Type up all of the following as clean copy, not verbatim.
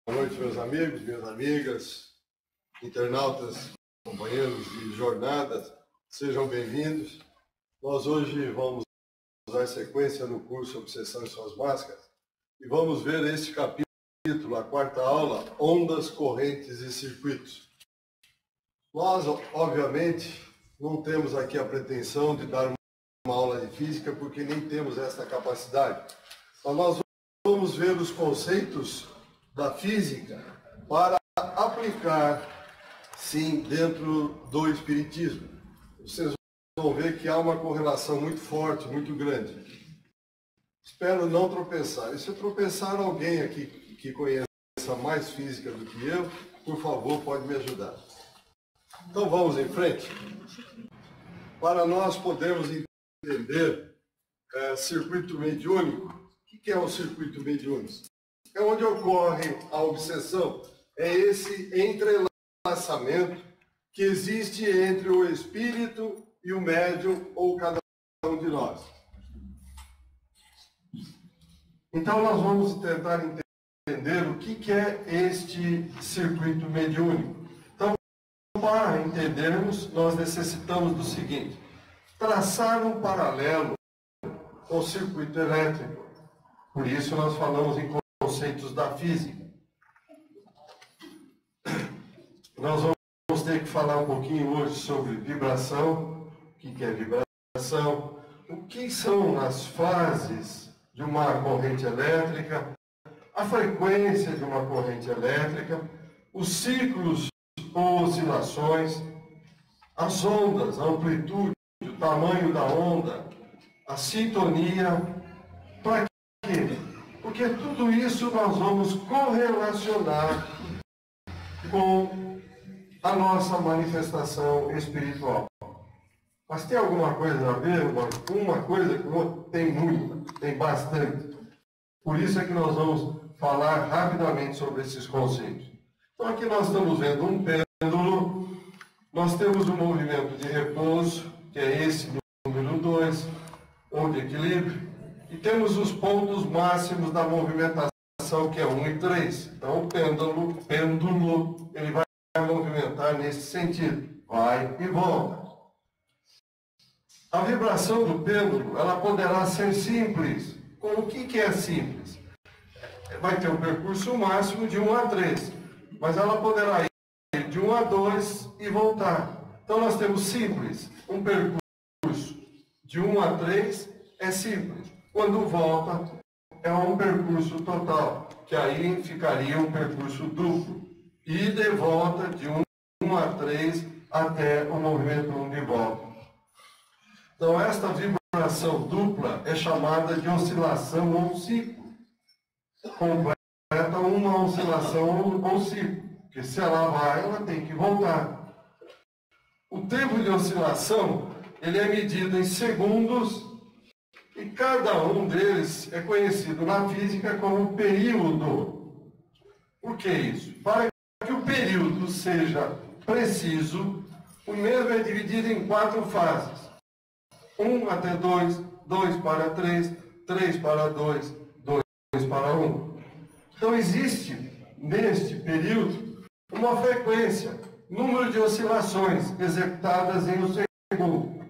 Boa noite, meus amigos, minhas amigas, internautas, companheiros de jornada, sejam bem-vindos. Nós hoje vamos dar sequência no curso Obsessão e Suas Máscaras e vamos ver este capítulo, a quarta aula, Ondas, Correntes e Circuitos. Nós, obviamente, não temos aqui a pretensão de dar uma aula de física porque nem temos essa capacidade. Mas nós vamos ver os conceitos da física para aplicar, sim, dentro do espiritismo. Vocês vão ver que há uma correlação muito forte, muito grande. Espero não tropeçar. E se tropeçar alguém aqui que conheça mais física do que eu, por favor, pode me ajudar. Então vamos em frente. Para nós podermos entender circuito mediúnico, o que é o circuito mediúnico? É onde ocorre a obsessão, é esse entrelaçamento que existe entre o espírito e o médium ou cada um de nós. Então nós vamos tentar entender o que é este circuito mediúnico. Então, para entendermos, nós necessitamos do seguinte: traçar um paralelo com o circuito elétrico. Por isso nós falamos em conceitos da física. Nós vamos ter que falar um pouquinho hoje sobre vibração, o que é vibração, o que são as fases de uma corrente elétrica, a frequência de uma corrente elétrica, os ciclos ou oscilações, as ondas, a amplitude, o tamanho da onda, a sintonia. Para quê? Porque tudo isso nós vamos correlacionar com a nossa manifestação espiritual. Mas tem alguma coisa a ver? Uma coisa que outra? Tem muita, tem bastante. Por isso é que nós vamos falar rapidamente sobre esses conceitos. Então aqui nós estamos vendo um pêndulo, nós temos um movimento de repouso, que é esse número 2, ou de equilíbrio, e temos os pontos máximos da movimentação, que é 1 e 3. Então o pêndulo, ele vai movimentar nesse sentido, vai e volta. A vibração do pêndulo, ela poderá ser simples. O que é simples? Vai ter um percurso máximo de 1 a 3, mas ela poderá ir de 1 a 2 e voltar. Então nós temos simples, um percurso de 1 a 3 é simples. Quando volta, é um percurso total, que aí ficaria um percurso duplo. Ida e volta de 1 a 3 até o movimento 1 de volta. Então, esta vibração dupla é chamada de oscilação ou ciclo. Completa uma oscilação ou ciclo, porque se ela vai, ela tem que voltar. O tempo de oscilação, ele é medido em segundos, e cada um deles é conhecido na física como período. Por que isso? Para que o período seja preciso, o mesmo é dividido em 4 fases. 1 até 2, 2 para 3, 3 para 2, 2 para 1. Então existe, neste período, uma frequência, número de oscilações executadas em um segundo.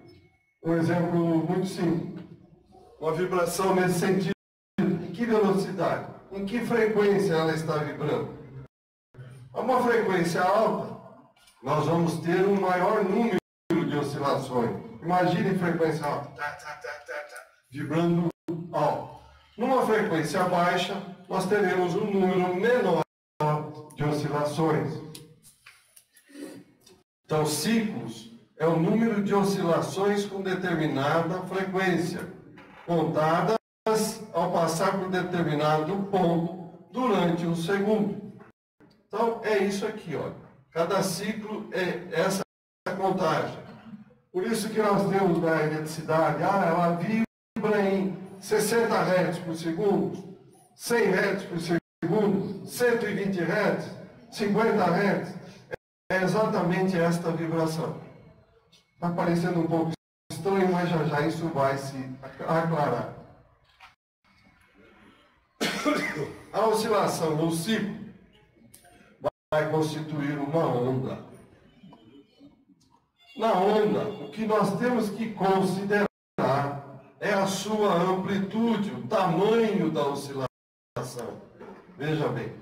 Um exemplo muito simples. Uma vibração nesse sentido. Em que velocidade? Em que frequência ela está vibrando? A uma frequência alta, nós vamos ter um maior número de oscilações. Imagine frequência alta, vibrando alto. Numa frequência baixa, nós teremos um número menor de oscilações. Então, ciclos é o número de oscilações com determinada frequência, contadas ao passar por determinado ponto durante um segundo. Então, é isso aqui, olha. Cada ciclo é essa contagem. Por isso que nós temos na eletricidade, ela vibra em 60 Hz por segundo, 100 Hz por segundo, 120 Hz, 50 Hz. É exatamente esta vibração. Está parecendo um pouco estranho, mas já isso vai se aclarar. A oscilação ou ciclo vai constituir uma onda. Na onda, o que nós temos que considerar é a sua amplitude, o tamanho da oscilação. Veja bem,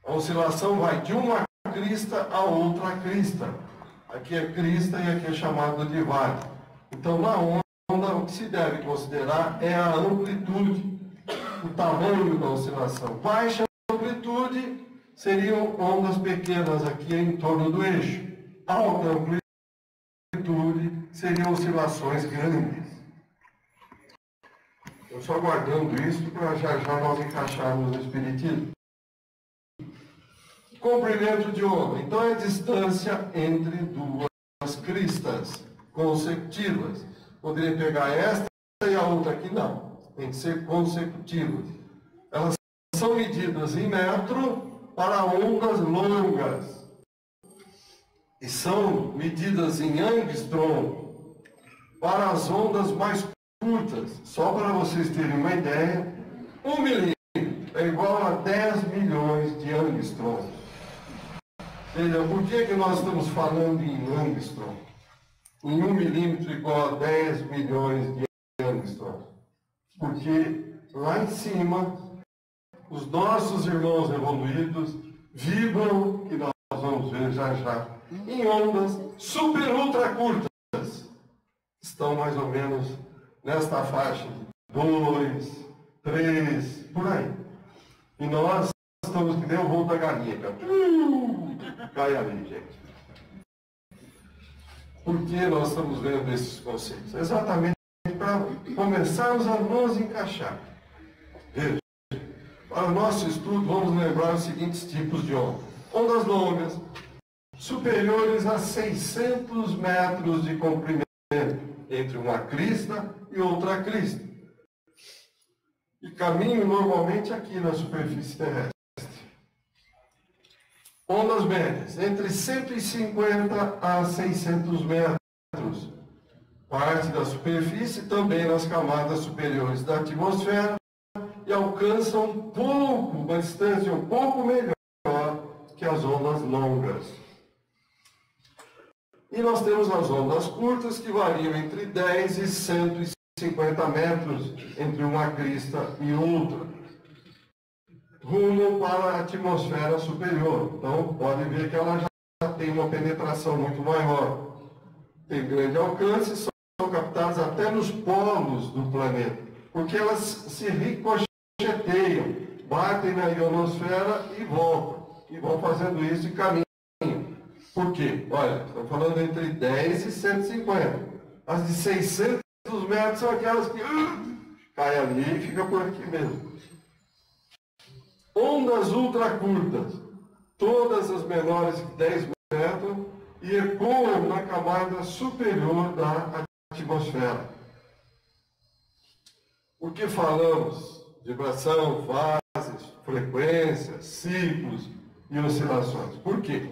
a oscilação vai de uma crista a outra crista. Aqui é crista e aqui é chamado de vale. Então, na onda, o que se deve considerar é a amplitude, o tamanho da oscilação. Baixa amplitude seriam ondas pequenas aqui em torno do eixo. Alta amplitude seriam oscilações grandes. Eu só guardando isso para já nós encaixarmos no espiritismo. Comprimento de onda. Então é a distância entre duas cristas consecutivas. Poderia pegar esta e a outra aqui, não. Tem que ser consecutivas. Elas são medidas em metro para ondas longas. E são medidas em angstrom para as ondas mais curtas. Só para vocês terem uma ideia, 1 milímetro é igual a 10 milhões de angstrom. Veja, por que nós estamos falando em angstrom? Em 1 milímetro igual a 10 milhões de angstrom. Porque lá em cima, os nossos irmãos evoluídos vibram, que nós vamos ver já, em ondas super ultra curtas. Estão mais ou menos nesta faixa de 2, 3, por aí. E nós estamos que nem o voo da galinha. Cai ali, gente. Por que nós estamos vendo esses conceitos? Exatamente para começarmos a nos encaixar. Veja, para o nosso estudo, vamos lembrar os seguintes tipos de ondas. Ondas longas, superiores a 600 metros de comprimento entre uma crista e outra crista. E caminham normalmente aqui na superfície terrestre. Ondas médias, entre 150 a 600 metros. Parte da superfície, também nas camadas superiores da atmosfera, e alcançam uma distância um pouco melhor que as ondas longas. E nós temos as ondas curtas, que variam entre 10 e 150 metros entre uma crista e outra, rumo para a atmosfera superior. Então, pode ver que ela já tem uma penetração muito maior. Tem grande alcance, são captadas até nos polos do planeta, porque elas se ricocheteiam, batem na ionosfera e voltam. E vão fazendo isso e caminham. Por quê? Olha, estão falando entre 10 e 150. As de 600 metros são aquelas que caem ali e ficam por aqui mesmo. Ondas ultra curtas, todas as menores que 10 metros, e ecoam na camada superior da atmosfera. O que falamos? Vibração, fases, frequências, ciclos e oscilações. Por quê?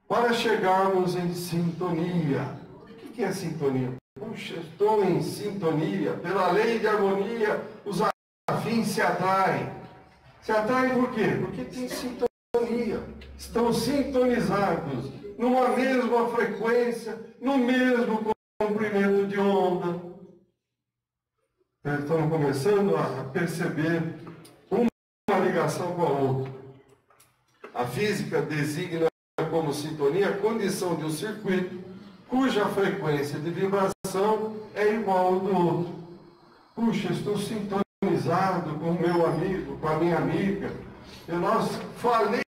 Para chegarmos em sintonia. O que é sintonia? Puxa, estou em sintonia. Pela lei de harmonia, os afins se atraem. Se atraem por quê? Porque tem sintonia. Estão sintonizados numa mesma frequência, no mesmo comprimento de onda. Eles estão começando a perceber uma ligação com a outra. A física designa como sintonia a condição de um circuito cuja frequência de vibração é igual ao do outro. Puxa, estou sintonizado com o meu amigo, com a minha amiga. Falei,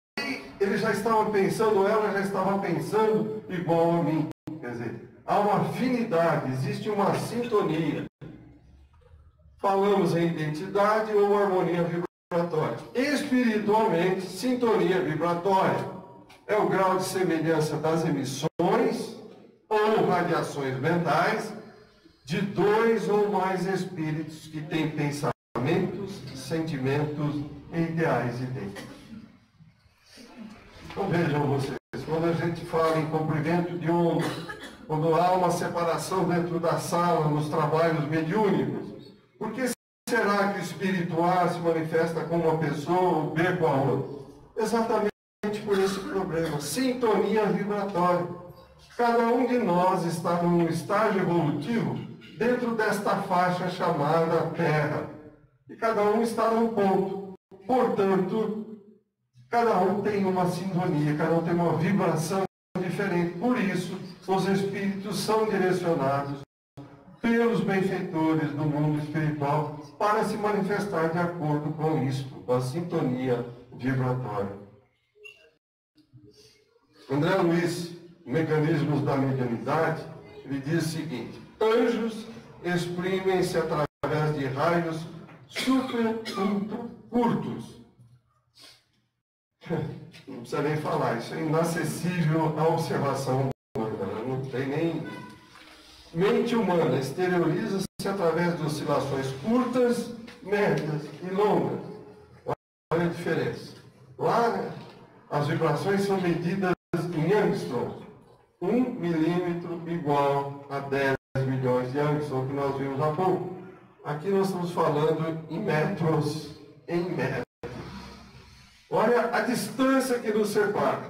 ele já estava pensando, ela já estava pensando igual a mim. Quer dizer, há uma afinidade, existe uma sintonia. Falamos em identidade ou harmonia vibratória. Espiritualmente, sintonia vibratória é o grau de semelhança das emissões ou radiações mentais de dois ou mais espíritos que têm pensamentos, sentimentos e ideais idênticos. Então vejam vocês, quando a gente fala em comprimento de onda, quando há uma separação dentro da sala, nos trabalhos mediúnicos, por que será que o espírito A se manifesta com uma pessoa ou B com a outra? Exatamente exatamente por esse problema, sintonia vibratória. Cada um de nós está num estágio evolutivo dentro desta faixa chamada Terra. E cada um está num ponto. Portanto, cada um tem uma sintonia, cada um tem uma vibração diferente. Por isso, os espíritos são direcionados pelos benfeitores do mundo espiritual para se manifestar de acordo com isto, com a sintonia vibratória. André Luiz, Mecanismos da Mediunidade, ele diz o seguinte: anjos exprimem-se através de raios super ultra curtos. Não precisa nem falar, isso é inacessível à observação humana, não tem nem mente humana, exterioriza-se através de oscilações curtas, médias e longas. Olha a diferença. Lá, as vibrações são medidas em angstrom. 1 milímetro igual a 10 milhões de angstrom, que nós vimos há pouco. Aqui nós estamos falando em metros, Olha a distância que nos separa.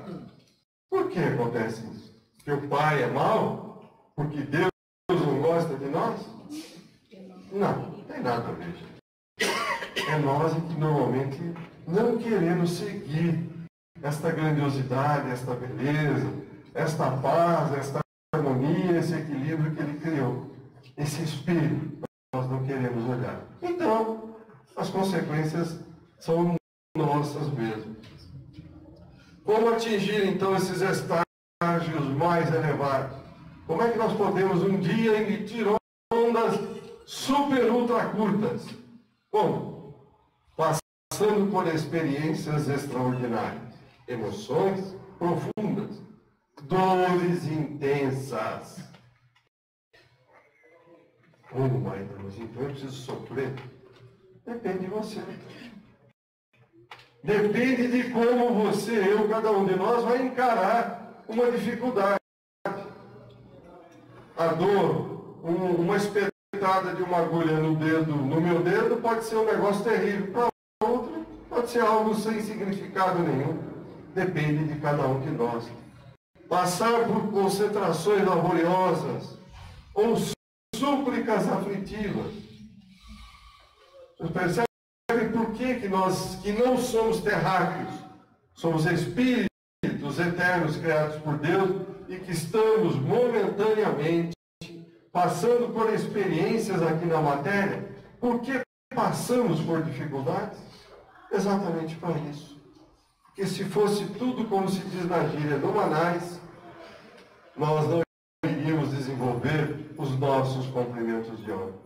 Por que acontece isso? Porque o pai é mau? Porque Deus não gosta de nós? Não tem nada a ver, gente. É nós que normalmente não queremos seguir esta grandiosidade, esta beleza, esta paz, esta harmonia, esse equilíbrio que ele criou. Esse espírito, nós não queremos olhar. Então, as consequências são nossas mesmo. Como atingir então esses estágios mais elevados? Como é que nós podemos um dia emitir ondas super ultra curtas? Como? Passando por experiências extraordinárias, emoções profundas, dores intensas. Mas então eu preciso sofrer? Depende de você. Depende de como você, eu, cada um de nós vai encarar uma dificuldade. A dor, uma espetada de uma agulha no dedo, no meu dedo, pode ser um negócio terrível. Para outro, pode ser algo sem significado nenhum. Depende de cada um de nós. Passar por concentrações laboriosas ou súplicas aflitivas. Você percebe por que nós, que não somos terráqueos, somos espíritos eternos criados por Deus e que estamos momentaneamente passando por experiências aqui na matéria? Por que passamos por dificuldades? Exatamente para isso. Porque se fosse tudo como se diz na gíria do Manais, nós não iríamos desenvolver os nossos comprimentos de honra.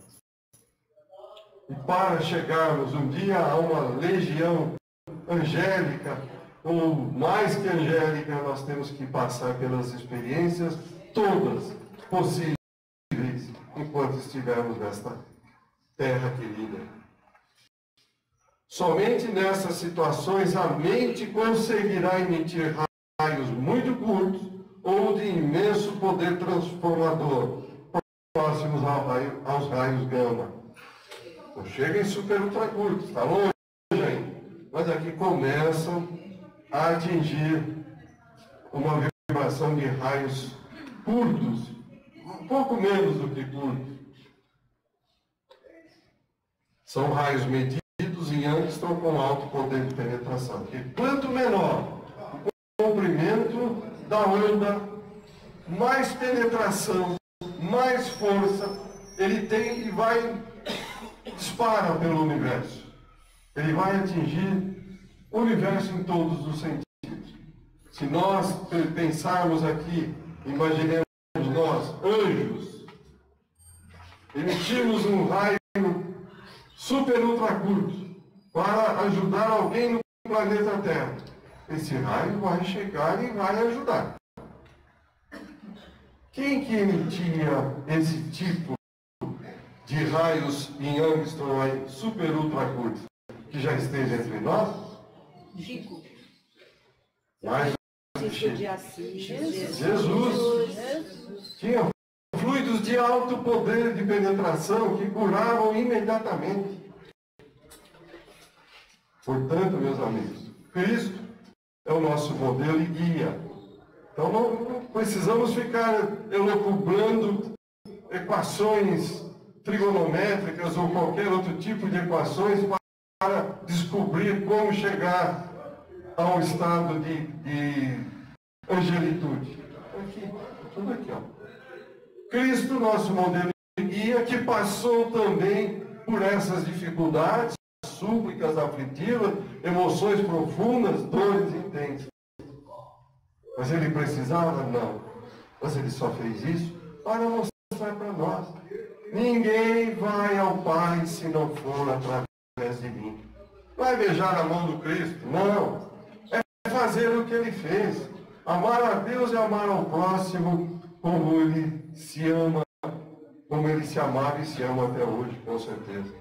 E para chegarmos um dia a uma legião angélica, ou mais que angélica, nós temos que passar pelas experiências todas possíveis enquanto estivermos nesta terra querida. Somente nessas situações a mente conseguirá emitir raios muito curtos ou de imenso poder transformador, próximos aos raios gama. Não chega em super ultra curto, está longe ainda. Mas aqui começam a atingir uma vibração de raios curtos, um pouco menos do que curtos. São raios medidos em angstrom com alto poder de penetração. Porque quanto menor o comprimento da onda, mais penetração, mais força ele tem e vai dispara pelo universo. Ele vai atingir o universo em todos os sentidos. Se nós pensarmos aqui, imaginemos nós, anjos, emitimos um raio super ultra curto para ajudar alguém no planeta Terra. Esse raio vai chegar e vai ajudar. Quem que emitia esse tipo de raios em angstrom super ultra curtos que já esteja entre nós? Chico. Mas, Jesus tinha fluidos de alto poder de penetração que curavam imediatamente. Portanto, meus amigos, Cristo é o nosso modelo e guia. Então não precisamos ficar elucubrando equações trigonométricas ou qualquer outro tipo de equações para descobrir como chegar a um estado de angelitude. Aqui, tudo aqui, ó. Cristo, nosso modelo e guia, que passou também por essas dificuldades, súplicas aflitivas, emoções profundas, dores intensas. Mas ele precisava? Não. Mas ele só fez isso para mostrar para nós. Ninguém vai ao Pai se não for através de mim. Vai beijar a mão do Cristo? Não. É fazer o que ele fez. Amar a Deus e amar ao próximo como ele se ama, como ele se amava e se ama até hoje, com certeza.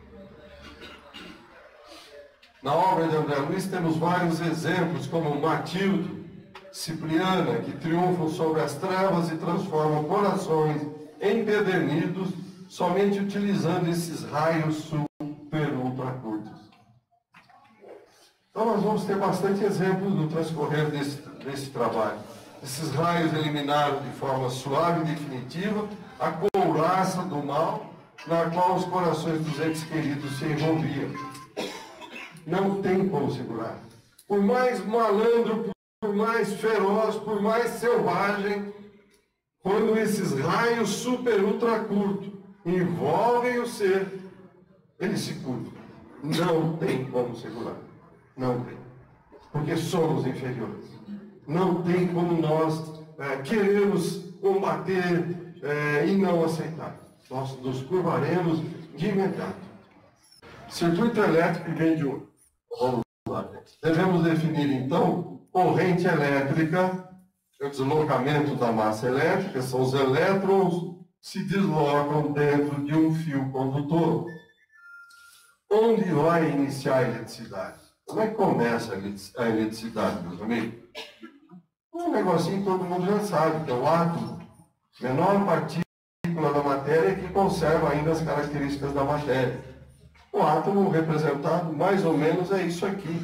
Na obra de André Luiz temos vários exemplos, como Matilde, Cipriana, que triunfam sobre as trevas e transformam corações empedernidos somente utilizando esses raios super ultra curtos. Então nós vamos ter bastante exemplos no transcorrer desse trabalho. Esses raios eliminaram de forma suave e definitiva a couraça do mal na qual os corações dos entes queridos se envolviam. Não tem como segurar. Por mais malandro, por mais feroz, por mais selvagem, quando esses raios super ultra curtos envolvem o ser, ele se curva. Não tem como segurar. Não tem. Porque somos inferiores. Não tem como nós queremos combater e não aceitar. Nós nos curvaremos de imediato. Circuito elétrico vem de ouro. Vamos lá. Devemos definir, então, corrente elétrica, o deslocamento da massa elétrica, são os elétrons que se deslocam dentro de um fio condutor. Onde vai iniciar a eletricidade? Como é que começa a eletricidade, meus amigos? Um negocinho que todo mundo já sabe, que é o átomo. Menor partícula da matéria que conserva ainda as características da matéria. O átomo representado mais ou menos é isso aqui.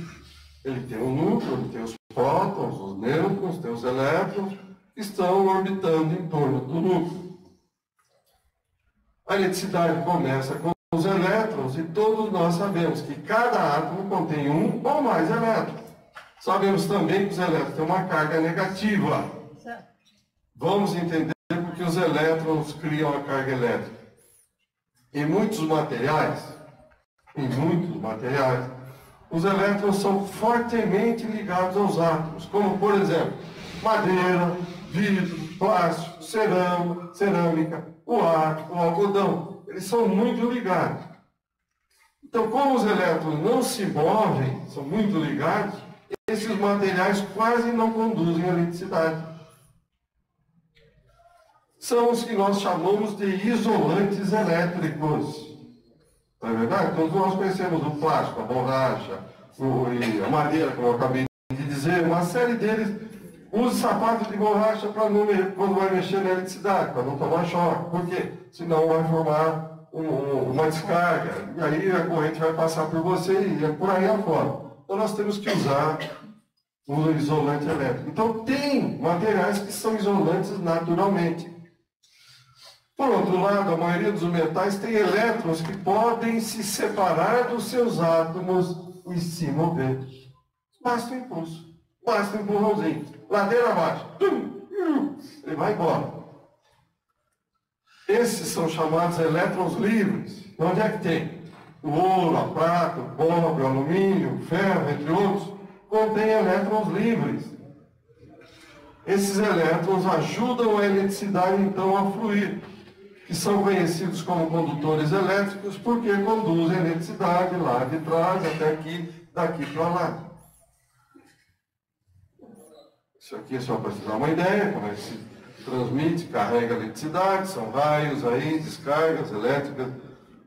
Ele tem um núcleo, ele tem os prótons, os nêutrons, tem os elétrons, que estão orbitando em torno do núcleo. A eletricidade começa com os elétrons e todos nós sabemos que cada átomo contém um ou mais elétrons. Sabemos também que os elétrons têm uma carga negativa. Vamos entender porque os elétrons criam a carga elétrica. Em muitos materiais, os elétrons são fortemente ligados aos átomos, como, por exemplo, madeira, vidro, plástico, cerâmica, o ar, o algodão. Eles são muito ligados. Então, como os elétrons não se movem, são muito ligados, esses materiais quase não conduzem eletricidade. São os que nós chamamos de isolantes elétricos. Não é verdade? Todos nós conhecemos o plástico, a borracha, a madeira, como eu acabei de dizer, uma série deles usa sapato de borracha para quando vai mexer na eletricidade, para não tomar choque. Por quê? Senão vai formar uma descarga, e aí a corrente vai passar por você e é por aí afora. Então nós temos que usar o isolante elétrico. Então tem materiais que são isolantes naturalmente. Por outro lado, a maioria dos metais tem elétrons que podem se separar dos seus átomos e se mover. Basta um impulso, basta um empurrãozinho. Ladeira abaixo, ele vai embora. Esses são chamados elétrons livres. Onde é que tem? O ouro, a prata, o cobre, o alumínio, o ferro, entre outros, contém elétrons livres. Esses elétrons ajudam a eletricidade, então, a fluir, que são conhecidos como condutores elétricos, porque conduzem a eletricidade lá de trás até aqui, daqui para lá. Isso aqui é só para te dar uma ideia, como é que se transmite, carrega a eletricidade, são raios aí, descargas elétricas,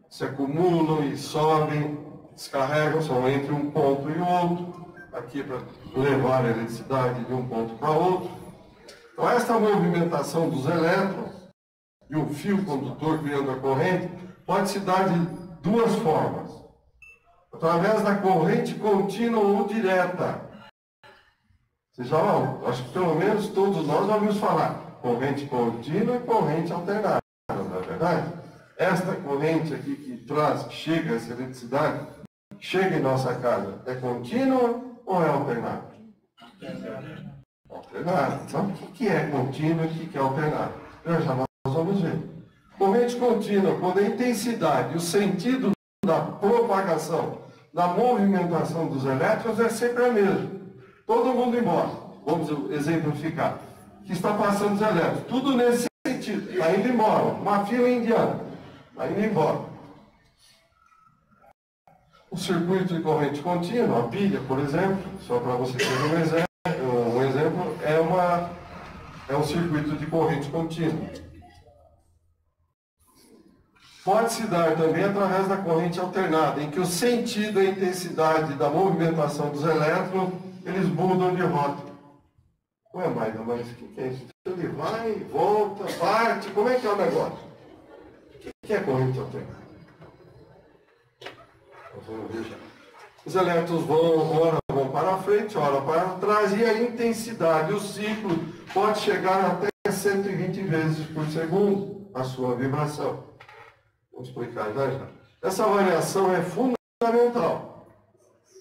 se acumulam e sobem, descarregam, são entre um ponto e outro, aqui para levar a eletricidade de um ponto para outro. Então, esta movimentação dos elétrons e um fio condutor criando a corrente pode se dar de duas formas. Através da corrente contínua ou direta. Vocês já, acho que pelo menos todos nós já ouvimos falar corrente contínua e corrente alternada, não é verdade? Esta corrente aqui que chega essa eletricidade, chega em nossa casa, é contínua ou é alternada? Alternada. Então, o que é contínua e o que é alternada? Já nós vamos ver. Corrente contínua, quando a intensidade, o sentido da propagação, da movimentação dos elétrons é sempre a mesma. Todo mundo embora. Vamos exemplificar. Que está passando os elétrons. Tudo nesse sentido. Está indo embora. Uma fila indiana. Está indo embora. O circuito de corrente contínua, a pilha, por exemplo, só para você ter um exemplo, é um circuito de corrente contínua. Pode-se dar também através da corrente alternada, em que o sentido e a intensidade da movimentação dos elétrons, eles mudam de rota. Ué, mas o que é isso? Ele vai, volta, parte, como é que é o negócio? O que é corrente alternada? Vamos ver já. Os elétrons ora vão para frente, ora para trás, e a intensidade, o ciclo, pode chegar até 120 vezes por segundo a sua vibração. Vou explicar já. Essa variação é fundamental,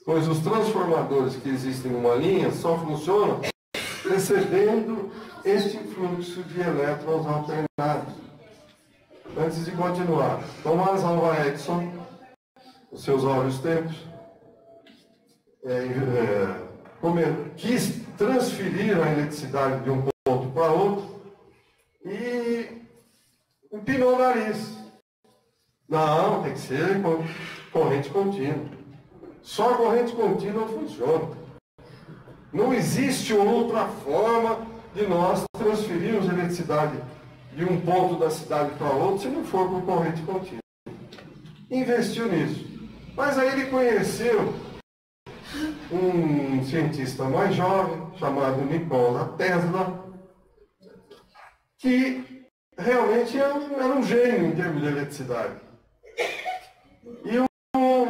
pois os transformadores que existem numa linha só funcionam recebendo este fluxo de elétrons alternados. Antes de continuar, Thomas Alva Edison, os seus áureos tempos, quis transferir a eletricidade de um ponto para outro e empinou o nariz. Não, tem que ser corrente contínua. Só a corrente contínua funciona. Não existe outra forma de nós transferirmos eletricidade de um ponto da cidade para outro se não for por corrente contínua. Investiu nisso. Mas aí ele conheceu um cientista mais jovem, chamado Nikola Tesla, que realmente era um gênio em termos de eletricidade. E o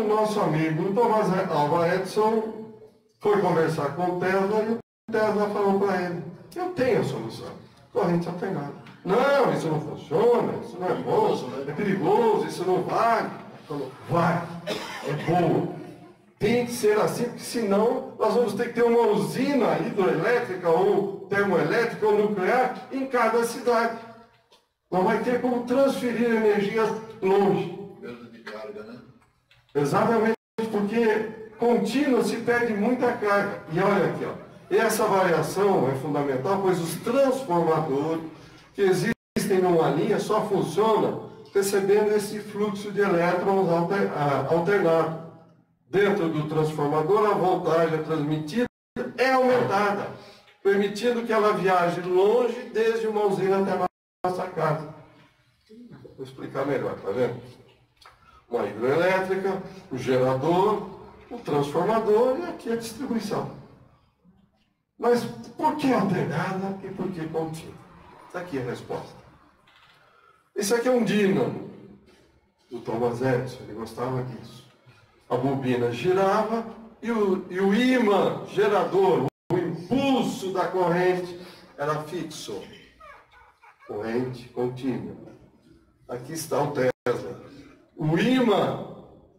nosso amigo Thomas Alva Edison foi conversar com o Tesla e o Tesla falou para ele: eu tenho a solução, corrente alternada. Não, isso não funciona, isso não é bom, é perigoso, isso não vale. Falou: vai, é bom. Tem que ser assim, porque senão nós vamos ter que ter uma usina hidroelétrica ou termoelétrica ou nuclear em cada cidade. Não vai ter como transferir energia longe. Perda de carga, né? Exatamente, porque contínua se perde muita carga. E olha aqui, ó, essa variação é fundamental, pois os transformadores que existem numa linha só funcionam recebendo esse fluxo de elétrons alternado. Dentro do transformador, a voltagem transmitida é aumentada, permitindo que ela viaje longe desde uma usina até a nossa casa. Vou explicar melhor, tá vendo? Uma hidroelétrica, o gerador, o transformador e aqui a distribuição. Mas por que alternada e por que contínua? Está aqui a resposta. Isso aqui é um dínamo do Thomas Edison, ele gostava disso. A bobina girava e o ímã gerador, o impulso da corrente era fixo. Corrente contínua. Aqui está o Tesla. O ímã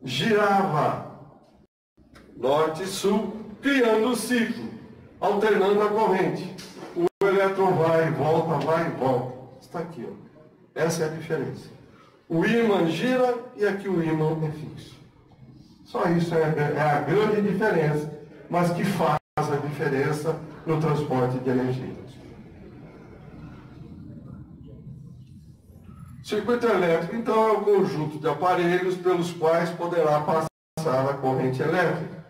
girava norte e sul, criando o ciclo, alternando a corrente. O elétron vai e volta. Está aqui, ó. Essa é a diferença. O ímã gira e aqui o ímã é fixo. Só isso é a grande diferença, mas que faz a diferença no transporte de energia. Circuito elétrico, então, é o conjunto de aparelhos pelos quais poderá passar a corrente elétrica.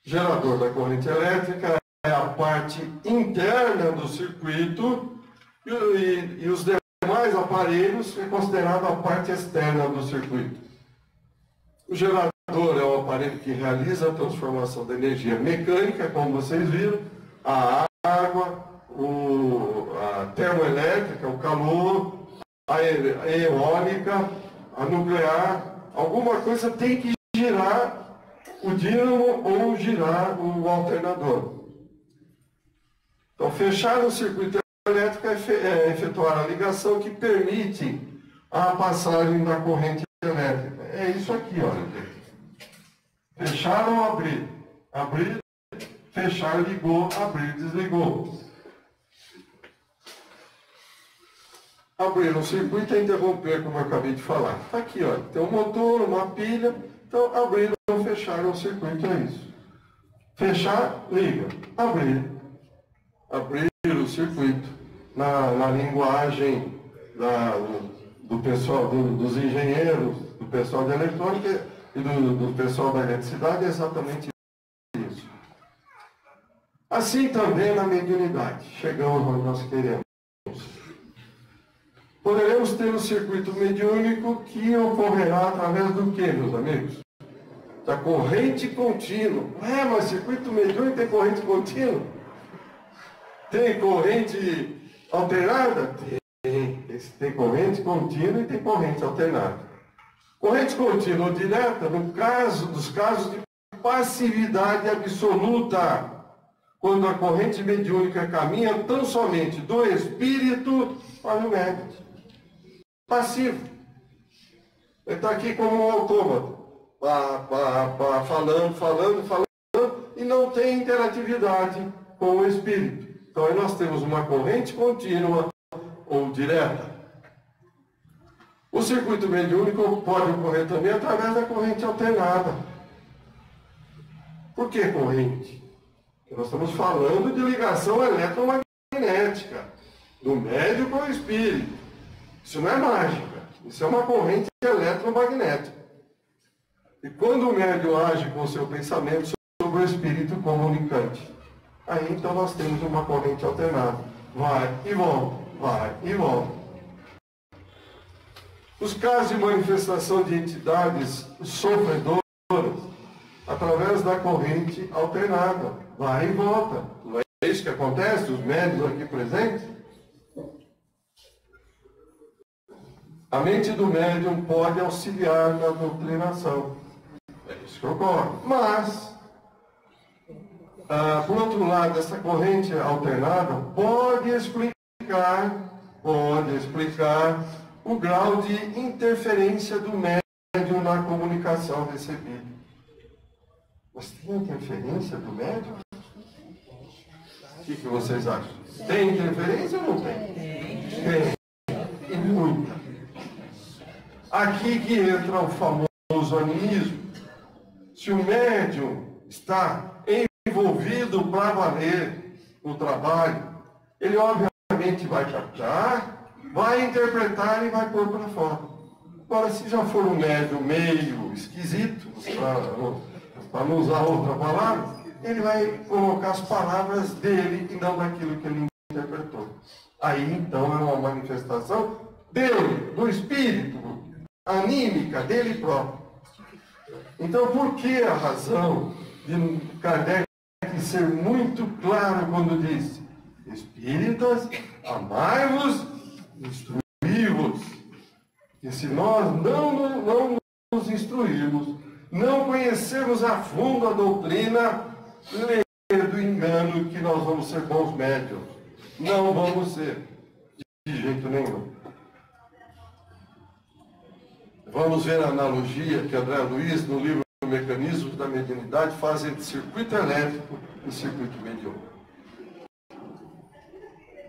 Gerador da corrente elétrica é a parte interna do circuito e os demais aparelhos é considerado a parte externa do circuito. O gerador é o aparelho que realiza a transformação da energia mecânica, como vocês viram, a água, a termoelétrica, o calor, a eólica, a nuclear. Alguma coisa tem que girar o dínamo ou girar o alternador. Então, fechar o circuito elétrico é efetuar a ligação que permite a passagem da corrente elétrica. É isso aqui, olha. Fechar ou abrir? Abrir, fechar, ligou, abrir, desligou. Abrir um circuito é interromper, como eu acabei de falar. Está aqui, olha. Tem um motor, uma pilha. Então, abrir ou fechar um circuito é isso. Fechar, liga. Abrir. Abrir o circuito. Na linguagem do pessoal, dos engenheiros, do pessoal da eletrônica e do pessoal da eletricidade, é exatamente isso. Assim também na mediunidade. Chegamos onde nós queremos. Poderemos ter um circuito mediúnico que ocorrerá através do quê, meus amigos? Da corrente contínua. Mas circuito mediúnico tem corrente contínua? Tem corrente alternada? Tem corrente contínua e tem corrente alternada. Corrente contínua ou direta, no caso dos casos de passividade absoluta, quando a corrente mediúnica caminha tão somente do espírito para o médium. Passivo. Ele está aqui como um autômato, falando, e não tem interatividade com o espírito. Então aí nós temos uma corrente contínua ou direta. O circuito mediúnico pode ocorrer também através da corrente alternada. Por que corrente? Porque nós estamos falando de ligação eletromagnética, do médium com o espírito. Isso não é mágica, isso é uma corrente eletromagnética. E quando o médium age com o seu pensamento sobre o espírito comunicante, aí então nós temos uma corrente alternada. Vai e volta, vai e volta. Os casos de manifestação de entidades sofredoras, através da corrente alternada, vai e volta. Não é isso que acontece? Os médiuns aqui presentes? A mente do médium pode auxiliar na doutrinação. É isso que ocorre. Mas, por outro lado, essa corrente alternada pode explicar o grau de interferência do médium na comunicação recebida. Mas tem interferência do médium? O que vocês acham? Tem interferência ou não tem? Tem. E muita. Aqui que entra o famoso animismo. Se o médium está envolvido para valer no trabalho, ele obviamente vai captar, vai interpretar e vai pôr para fora. Agora, se já for um médium meio esquisito, para não usar outra palavra, ele vai colocar as palavras dele e não daquilo que ele interpretou. Aí, então, é uma manifestação dele, do espírito, anímica dele próprio. Então, por que a razão de Kardec ser muito claro quando disse: espíritas, amai-vos, instruí-vos? E se nós não nos instruirmos, não conhecermos a fundo a doutrina, lê do engano que nós vamos ser bons médiuns. Não vamos ser, de jeito nenhum. Vamos ver a analogia que André Luiz, no livro Mecanismos da Mediunidade, faz entre circuito elétrico e circuito mediúnico.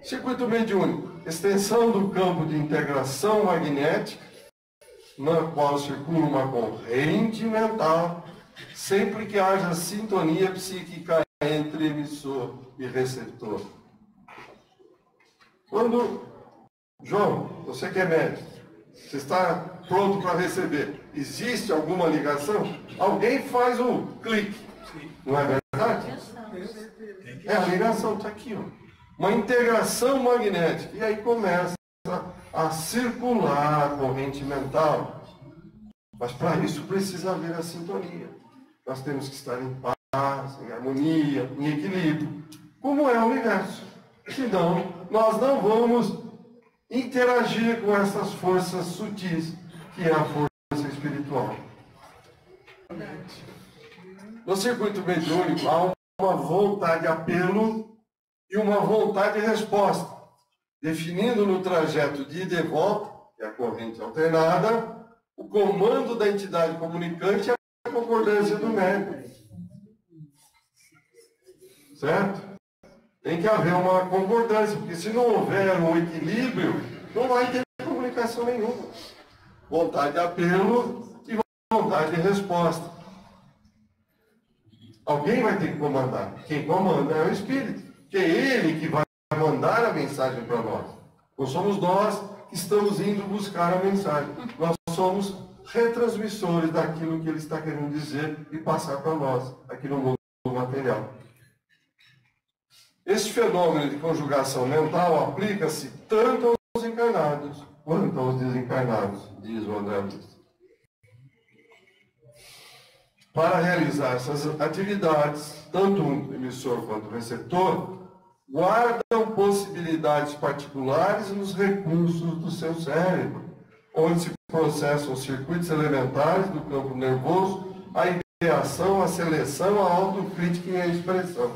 Circuito mediúnico, extensão do campo de integração magnética, na qual circula uma corrente mental, sempre que haja sintonia psíquica entre emissor e receptor. Quando, João, você que é médico, você está pronto para receber, existe alguma ligação? Alguém faz um clique, não é verdade? É, a ligação está aqui, ó. Uma integração magnética, e aí começa a circular a corrente mental. Mas para isso precisa haver a sintonia. Nós temos que estar em paz, em harmonia, em equilíbrio, como é o universo. Senão, nós não vamos interagir com essas forças sutis, que é a força espiritual. No circuito mediúnico há uma vontade de apelo e uma vontade de resposta, definindo no trajeto de ida e volta, que é a corrente alternada, o comando da entidade comunicante e a concordância do médium. Certo? Tem que haver uma concordância, porque se não houver um equilíbrio, não vai ter comunicação nenhuma. Vontade de apelo e vontade de resposta. Alguém vai ter que comandar. Quem comanda é o Espírito, que é ele que vai mandar a mensagem para nós. Não somos nós que estamos indo buscar a mensagem. Nós somos retransmissores daquilo que ele está querendo dizer e passar para nós, aqui no mundo material. Esse fenômeno de conjugação mental aplica-se tanto aos encarnados quanto aos desencarnados, diz o André Luiz. Para realizar essas atividades, tanto o emissor quanto o receptor guardam possibilidades particulares nos recursos do seu cérebro, onde se processam circuitos elementares do campo nervoso, a ideação, a seleção, a autocrítica e a expressão.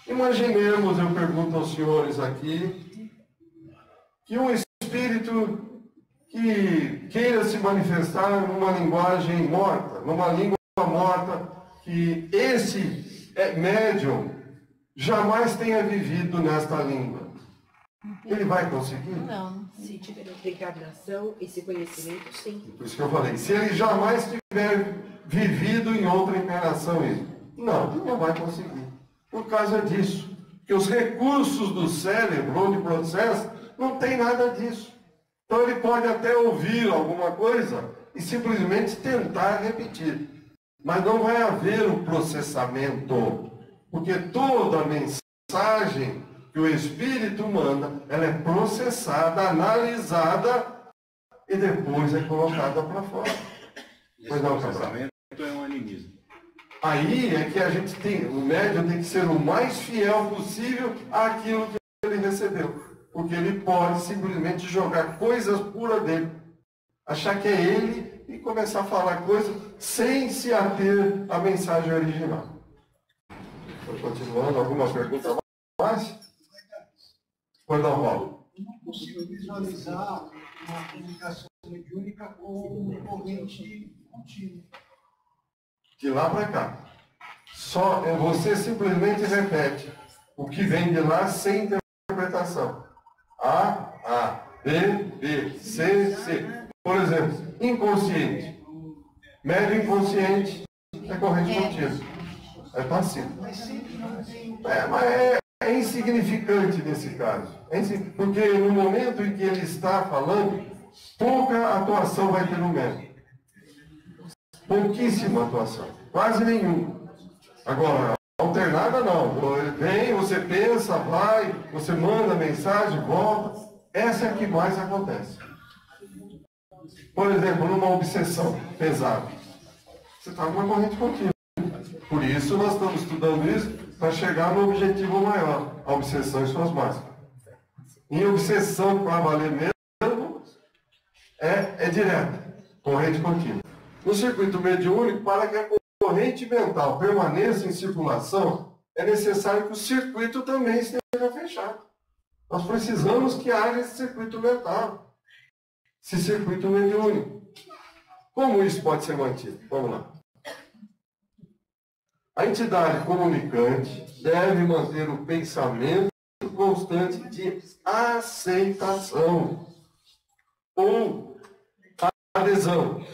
Imaginemos, eu pergunto aos senhores aqui, que um espírito que queira se manifestar numa linguagem morta, numa língua morta, que esse médium jamais tenha vivido nesta língua. Ele vai conseguir? Não. Se tiver outra encarnação, esse conhecimento, sim. Por isso que eu falei, se ele jamais tiver vivido em outra encarnação isso, não vai conseguir. Por causa disso. Porque os recursos do cérebro, onde processa, não tem nada disso. Então ele pode até ouvir alguma coisa e simplesmente tentar repetir. Mas não vai haver o processamento. Porque toda mensagem que o Espírito manda, ela é processada, analisada e depois é colocada para fora. Esse processamento é um animismo. Aí é que a gente tem, o médium tem que ser o mais fiel possível àquilo que ele recebeu. Porque ele pode simplesmente jogar coisas puras dele, achar que é ele e começar a falar coisas sem se ater à mensagem original. Estou continuando, alguma pergunta mais? Pois não, Paulo. Eu não consigo visualizar uma comunicação mediúnica com corrente contínua. De lá para cá. Só você simplesmente repete o que vem de lá sem interpretação. A, B, C, C. Por exemplo, inconsciente. Médio inconsciente é corrente contínua. É passivo. Mas é insignificante nesse caso. Porque no momento em que ele está falando, pouca atuação vai ter no médium. Pouquíssima atuação. Quase nenhuma. Agora, alternada não. Vem, você pensa, vai, você manda mensagem, volta. Essa é a que mais acontece. Por exemplo, numa obsessão pesada. Você está com uma corrente contínua. Por isso nós estamos estudando isso para chegar no objetivo maior, a obsessão e suas máscaras. Em obsessão, para valer mesmo, é direta, corrente contínua. No circuito mediúnico, para que a corrente mental permaneça em circulação, é necessário que o circuito também esteja fechado. Nós precisamos que haja esse circuito mental, esse circuito mediúnico. Como isso pode ser mantido? Vamos lá. A entidade comunicante deve manter o pensamento constante de aceitação ou adesão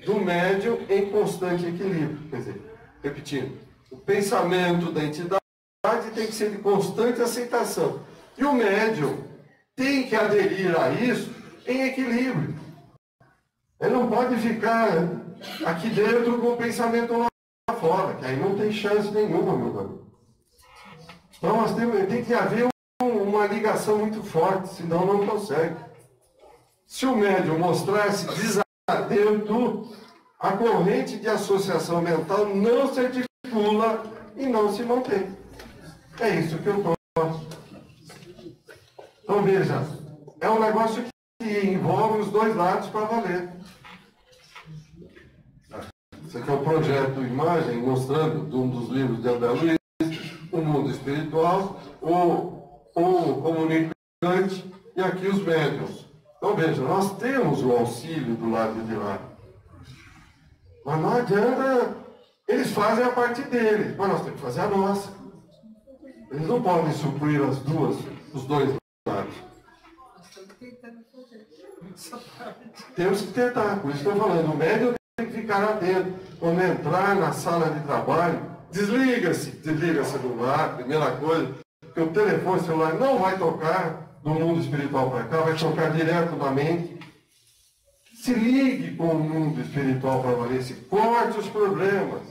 do médium em constante equilíbrio. Quer dizer, repetindo, o pensamento da entidade tem que ser de constante aceitação. E o médium tem que aderir a isso em equilíbrio. Ele não pode ficar aqui dentro com o pensamento lá fora, que aí não tem chance nenhuma, meu amigo. Então tem que haver uma ligação muito forte, senão não consegue. Se o médium mostrar-se desatento, a corrente de associação mental não se articula e não se mantém. É isso que eu gosto. Então veja, é um negócio que envolve os dois lados para valer. Esse aqui é um projeto imagem mostrando de um dos livros de André Luiz, o mundo espiritual, o comunicante e aqui os médiuns. Então veja, nós temos o auxílio do lado de lá. Mas não adianta, eles fazem a parte deles, mas nós temos que fazer a nossa. Eles não podem suprir os dois lados. Temos que tentar, por isso que eu estou falando, o médium tem que ficar atento. Quando entrar na sala de trabalho, desliga celular, primeira coisa, porque o telefone celular não vai tocar do mundo espiritual para cá, vai tocar direto na mente. Se ligue com o mundo espiritual para valer, se corte os problemas.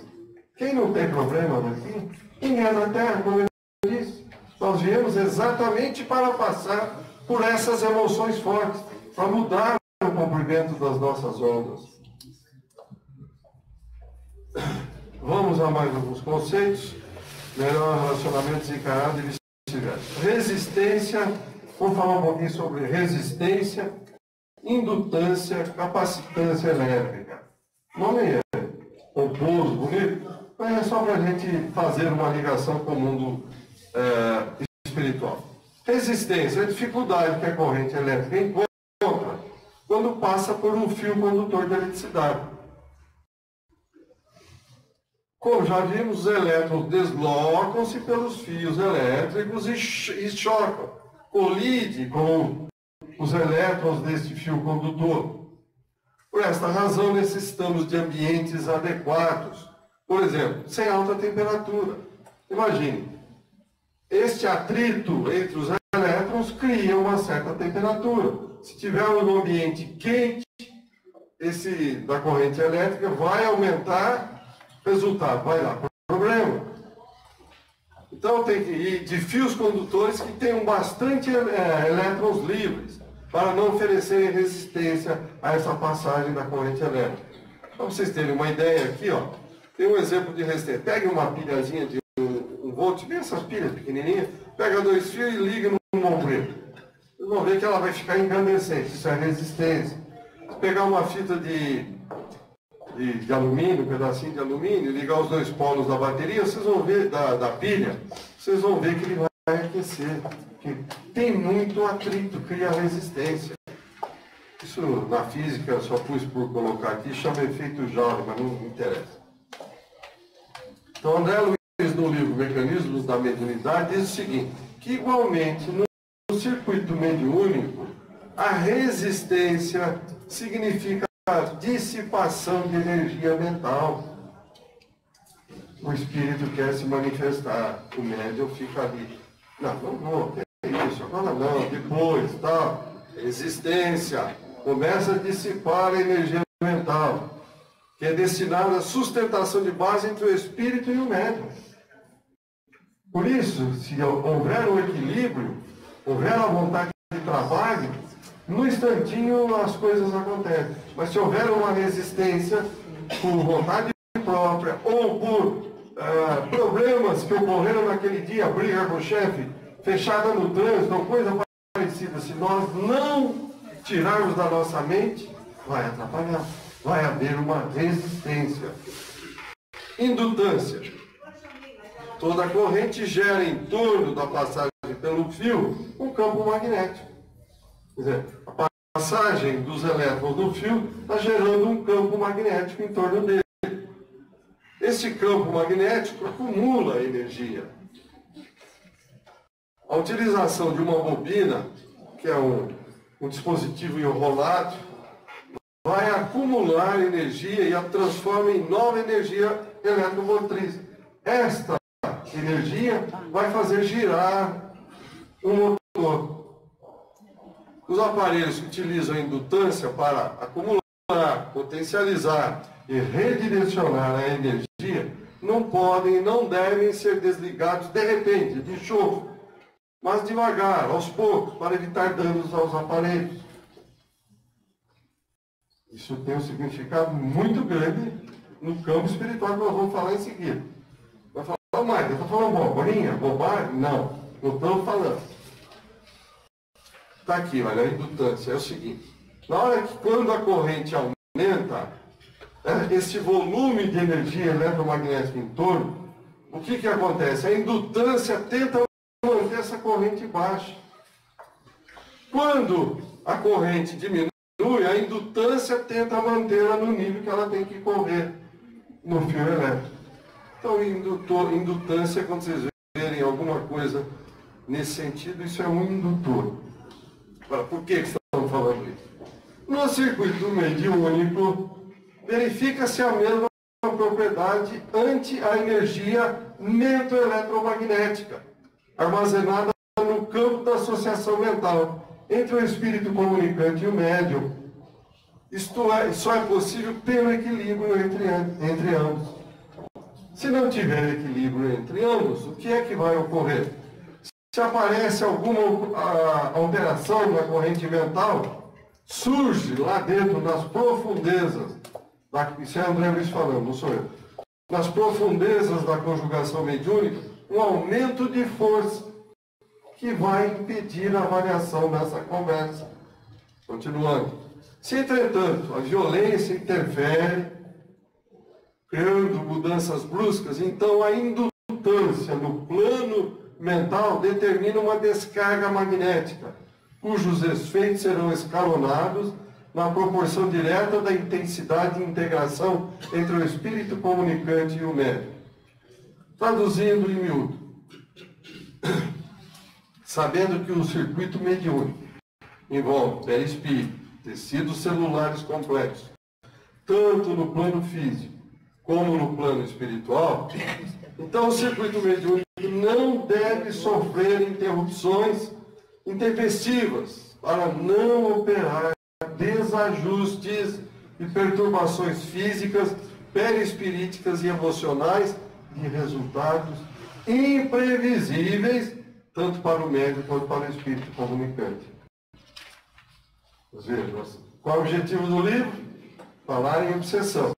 Quem não tem problema daqui, quem é na Terra, como eu disse, nós viemos exatamente para passar por essas emoções fortes, para mudar o comprimento das nossas ondas. Vamos a mais alguns conceitos. Melhor relacionamento desencarnado e vice-versa. Resistência, vamos falar um pouquinho sobre resistência, indutância, capacitância elétrica. O nome é pomposo, bonito, mas é só para a gente fazer uma ligação com o mundo espiritual. Resistência é a dificuldade que a corrente elétrica encontra quando passa por um fio condutor de eletricidade. Como já vimos, os elétrons deslocam-se pelos fios elétricos e chocam, colidem com os elétrons deste fio condutor. Por esta razão, necessitamos de ambientes adequados. Por exemplo, sem alta temperatura. Imagine, este atrito entre os elétrons cria uma certa temperatura. Se tivermos um ambiente quente, esse da corrente elétrica vai aumentar, resultado vai dar problema. Então tem que ir de fios condutores que tenham bastante elétrons livres, para não oferecerem resistência a essa passagem da corrente elétrica. Para vocês terem uma ideia aqui, ó, tem um exemplo de resistência. Pegue uma pilhazinha de 1 volt, bem essas pilhas pequenininhas, pega 2 fios e liga no bombril. Vocês vão ver que ela vai ficar incandescente, isso é resistência. Se pegar uma fita de alumínio, um pedacinho de alumínio, ligar os 2 polos da bateria, vocês vão ver, da pilha, vocês vão ver que ele vai aquecer. Porque tem muito atrito, cria resistência. Isso na física, eu só pus por colocar aqui, chama efeito Joule, mas não me interessa. Então, André Luiz, no livro Mecanismos da Mediunidade, diz o seguinte, que igualmente no circuito mediúnico, a resistência significa a dissipação de energia mental. O espírito quer se manifestar, o médium fica ali. Não, que é isso, agora não, depois, tal. Resistência, começa a dissipar a energia mental, que é destinada à sustentação de base entre o espírito e o médium. Por isso, se houver um equilíbrio, houver a vontade de trabalho, no instantinho as coisas acontecem. Mas se houver uma resistência por vontade própria ou por problemas que ocorreram naquele dia, briga com o chefe, fechada no trânsito, ou coisa parecida, se nós não tirarmos da nossa mente, vai atrapalhar. Vai haver uma resistência. Indutância. Toda corrente gera em torno da passagem pelo fio um campo magnético. Quer dizer, a passagem dos elétrons no fio está gerando um campo magnético em torno dele. Este campo magnético acumula energia. A utilização de uma bobina, que é um dispositivo enrolado, vai acumular energia e a transforma em nova energia eletromotriz. Esta energia vai fazer girar um motor. Os aparelhos que utilizam a indutância para acumular, potencializar e redirecionar a energia não podem e não devem ser desligados de repente, de enxofre, mas devagar, aos poucos, para evitar danos aos aparelhos. Isso tem um significado muito grande no campo espiritual que nós vamos falar em seguida. Vai falar mais, eu estou falando bobarinha, bobagem? Não estamos falando. Está aqui, olha, a indutância é o seguinte. Na hora que quando a corrente aumenta, esse volume de energia eletromagnética em torno o que acontece? A indutância tenta manter essa corrente baixa. Quando a corrente diminui, a indutância tenta mantê-la no nível que ela tem que correr no fio elétrico. Então, indutância, quando vocês verem alguma coisa nesse sentido, isso é um indutor. Agora, por que estamos falando isso? No circuito mediúnico, verifica-se a mesma propriedade ante a energia mento-eletromagnética, armazenada no campo da associação mental entre o espírito comunicante e o médium. Isto é, só é possível pelo equilíbrio entre ambos. Se não tiver equilíbrio entre ambos, o que é que vai ocorrer? Se aparece alguma alteração na corrente mental, surge lá dentro, nas profundezas, isso é André Luiz falando, não sou eu, nas profundezas da conjugação mediúnica, um aumento de força que vai impedir a variação dessa conversa. Continuando. Se, entretanto, a violência interfere, criando mudanças bruscas, então a indutância no plano mental determina uma descarga magnética, cujos efeitos serão escalonados na proporção direta da intensidade de integração entre o espírito comunicante e o médium. Traduzindo em miúdo, sabendo que o circuito mediúnico envolve perispírito, tecidos celulares complexos, tanto no plano físico como no plano espiritual, então o circuito mediúnico não deve sofrer interrupções intempestivas para não operar desajustes e perturbações físicas, perispiríticas e emocionais de resultados imprevisíveis, tanto para o médium quanto para o espírito comunicante. Veja, qual é o objetivo do livro? Falar em obsessão.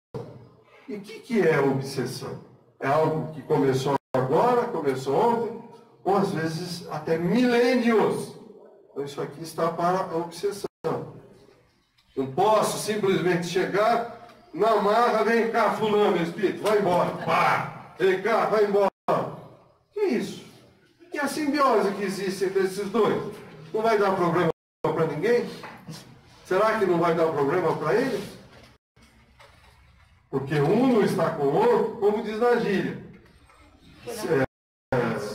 E o que é obsessão? É algo que começou agora, começou ontem, ou às vezes até milênios. Então isso aqui está para a obsessão. Não posso simplesmente chegar, na marra, vem cá, fulano, espírito, vai embora. Pá! Vem cá, vai embora. Que isso? E a simbiose que existe entre esses dois? Não vai dar problema para ninguém? Será que não vai dar problema para ele? Porque um não está com o outro, como diz na gíria.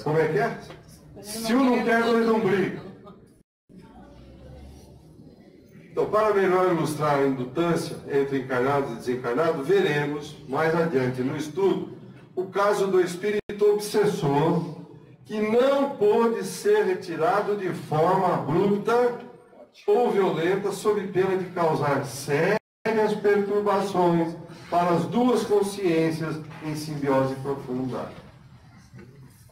Como é que é? Se um não quer, dois não brigam. Então, para melhor ilustrar a indutância entre encarnados e desencarnados, veremos mais adiante no estudo o caso do espírito obsessor que não pôde ser retirado de forma abrupta ou violenta sob pena de causar sérias perturbações para as duas consciências em simbiose profunda.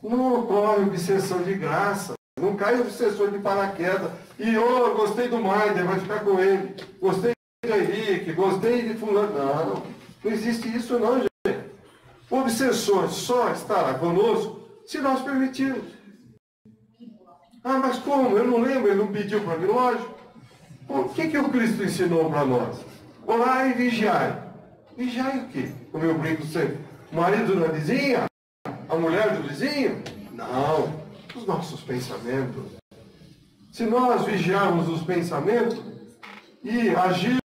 Não ocorre obsessão de graça, não cai obsessor de paraquedas e gostei do Maider, vai ficar com ele, gostei de Henrique, gostei de fulano. Não existe isso não, gente. O obsessor só estará conosco se nós permitirmos. Ah, mas como? Eu não lembro, ele não pediu para mim, lógico. O que o Cristo ensinou para nós? Orar e vigiar. Vigiar o quê? Como eu brinco sempre. O marido da vizinha? A mulher do vizinho? Não. Os nossos pensamentos. Se nós vigiarmos os pensamentos e agirmos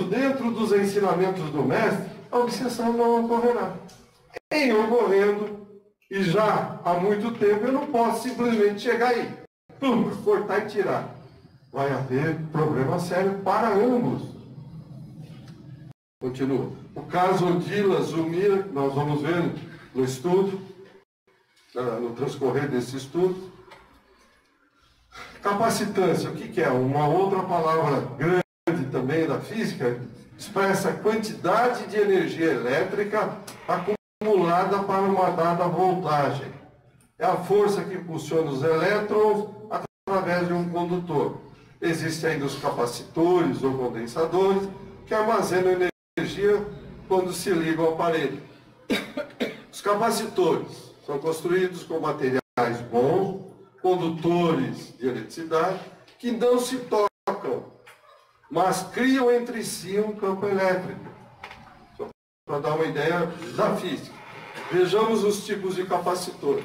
dentro dos ensinamentos do Mestre, a obsessão não ocorrerá. Em ocorrendo, e já há muito tempo, eu não posso simplesmente chegar aí, cortar e tirar. Vai haver problema sério para ambos. Continua. O caso Odila Zumira, nós vamos ver no estudo, no transcorrer desse estudo. Capacitância, o que é? Uma outra palavra grande também da física, expressa a quantidade de energia elétrica acumulada para uma dada voltagem. É a força que impulsiona os elétrons através de um condutor. Existem ainda os capacitores ou condensadores que armazenam energia quando se ligam ao aparelho. Os capacitores são construídos com materiais bons, condutores de eletricidade, que não se tocam, mas criam entre si um campo elétrico. Só para dar uma ideia da física. Vejamos os tipos de capacitor.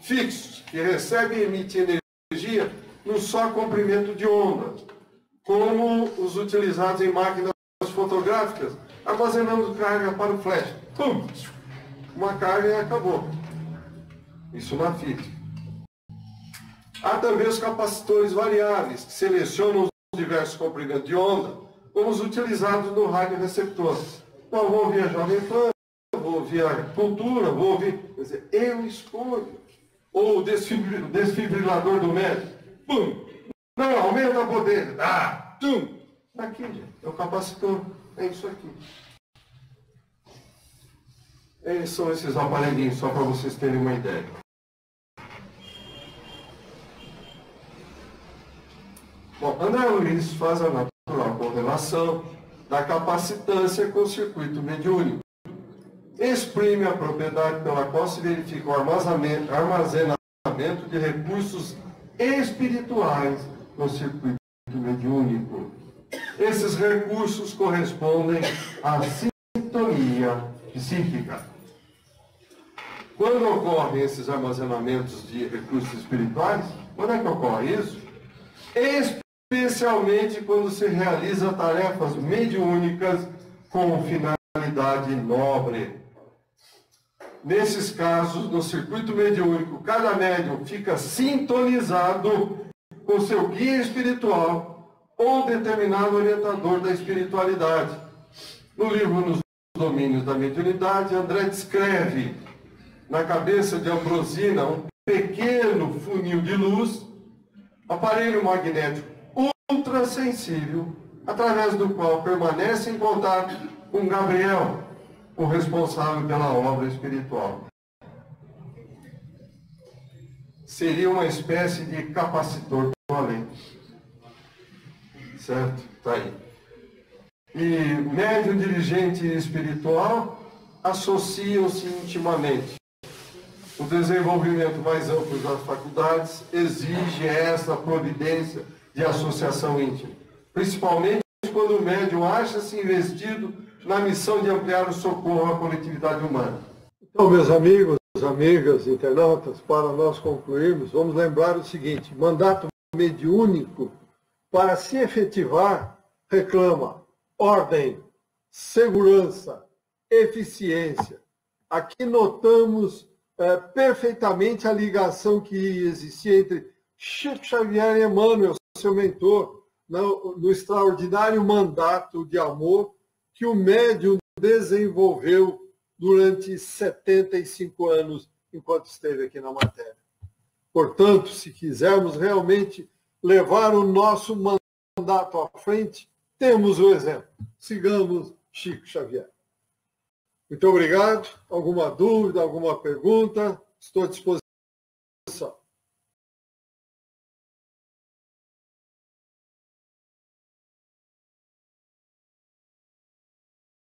Fixos, que recebem e emitem energia num só comprimento de onda, como os utilizados em máquinas fotográficas, armazenando carga para o flash. Pum! Uma carga e acabou. Isso na física. Há também os capacitores variáveis, que selecionam os diversos comprimentos de onda, como os utilizados no radioreceptor. Então, vou ouvir a Jovem Pan, vou ouvir a Cultura, vou ouvir... Quer dizer, eu escolho. Ou o desfibrilador do médico. Pum! Não, aumenta a poder. Ah! Tum! Aqui, gente. É o capacitor. É isso aqui. São esses aparelhinhos, só para vocês terem uma ideia. Bom, André Luiz faz a natural correlação da capacitância com o circuito mediúnico. Exprime a propriedade pela qual se verifica o armazenamento de recursos espirituais no circuito mediúnico. Esses recursos correspondem à sintonia psíquica. Quando ocorrem esses armazenamentos de recursos espirituais, quando é que ocorre isso? Especialmente quando se realiza tarefas mediúnicas com finalidade nobre. Nesses casos, no circuito mediúnico, cada médium fica sintonizado com seu guia espiritual ou determinado orientador da espiritualidade. No livro Nos Domínios da Mediunidade, André descreve na cabeça de Ambrosina um pequeno funil de luz, aparelho magnético ultrassensível, através do qual permanece em contato com Gabriel, o responsável pela obra espiritual. Seria uma espécie de capacitor do além. Certo? Está aí. E médium, dirigente espiritual associam-se intimamente. O desenvolvimento mais amplo das faculdades exige essa providência de associação íntima, principalmente quando o médium acha-se investido na missão de ampliar o socorro à coletividade humana. Então, meus amigos, amigas, internautas, para nós concluirmos, vamos lembrar o seguinte: mandato mediúnico, para se efetivar, reclama ordem, segurança, eficiência. Aqui notamos perfeitamente a ligação que existia entre Chico Xavier e Emmanuel, seu mentor, no extraordinário mandato de amor que o médium desenvolveu durante 75 anos, enquanto esteve aqui na matéria. Portanto, se quisermos realmente levar o nosso mandato à frente, temos o exemplo. Sigamos Chico Xavier. Muito obrigado. Alguma dúvida, alguma pergunta? Estou à disposição.